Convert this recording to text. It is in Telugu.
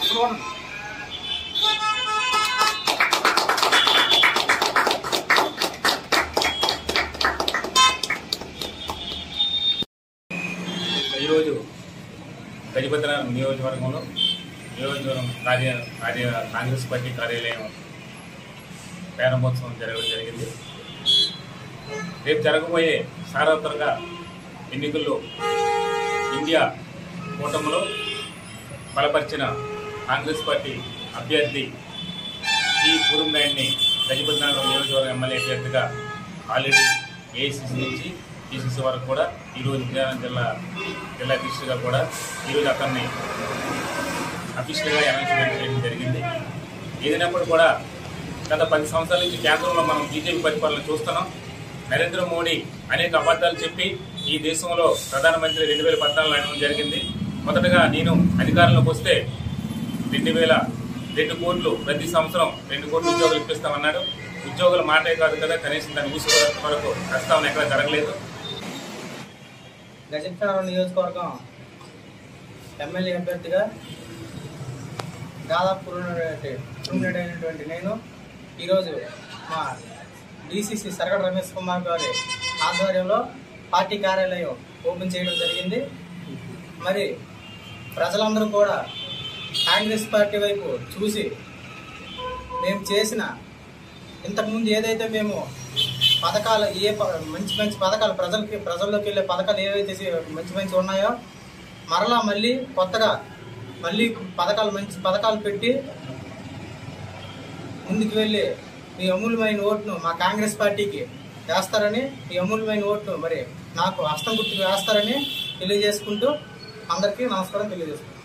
ఈరోజు గజపతినగరం నియోజకవర్గంలో కాంగ్రెస్ పార్టీ కార్యాలయం ప్రారంభోత్సవం జరగడం జరిగింది. రేపు జరగబోయే సార్వత్రిక ఎన్నికల్లో ఇండియా కూటమిలో బలపరిచిన కాంగ్రెస్ పార్టీ అభ్యర్థి ఈ పూరంనాయుడిని గజపతినగరం నియోజకవర్గం ఎమ్మెల్యే అభ్యర్థిగా ఆల్రెడీ ఏఐసిసి నుంచి పిసిసి వరకు కూడా ఈరోజు విజయనగరం జిల్లా అధ్యక్షుడిగా కూడా ఈరోజు అతన్ని అఫీషియల్గా అనౌన్స్మెంట్ చేయడం జరిగింది. ఏదైనప్పుడు కూడా గత 10 సంవత్సరాల నుంచి కేంద్రంలో మనం బీజేపీ పరిపాలన చూస్తున్నాం. నరేంద్ర మోడీ అనేక అబద్ధాలు చెప్పి ఈ దేశంలో ప్రధానమంత్రి 2014 అనడం జరిగింది. మొదటగా నేను అధికారంలోకి వస్తే 2 కోట్లు ప్రతి సంవత్సరం 2 కోట్లు ఉద్యోగాలు ఇప్పిస్తామన్నాడు. ఉద్యోగుల మాటే కాదు కదా, కనీసం దాని ఊసుకోవడం వరకు ప్రస్తావన ఎక్కడ జరగలేదు. గజపతినగరం నియోజకవర్గం ఎమ్మెల్యే అభ్యర్థిగా దాదాపు అయినటువంటి నేను ఈరోజు మా డిసిసి సరగడ రమేష్ కుమార్ గారి ఆధ్వర్యంలో పార్టీ కార్యాలయం ఓపెన్ చేయడం జరిగింది. మరి ప్రజలందరూ కూడా కాంగ్రెస్ పార్టీ వైపు చూసి మేము చేసిన ఇంతకుముందు ఏదైతే మేము పథకాలు మంచి పథకాలు ప్రజల్లోకి వెళ్ళే పథకాలు ఏవైతే మంచి ఉన్నాయో మళ్ళీ కొత్తగా మంచి పథకాలు పెట్టి ముందుకు వెళ్ళి మీ అమూల్యమైన ఓటును మా కాంగ్రెస్ పార్టీకి వేస్తారని, ఈ అమూల్యమైన ఓటును మరి నాకు హస్తం గుర్తుకు వేస్తారని తెలియజేసుకుంటూ అందరికీ నమస్కారం తెలియజేసుకుంటాను.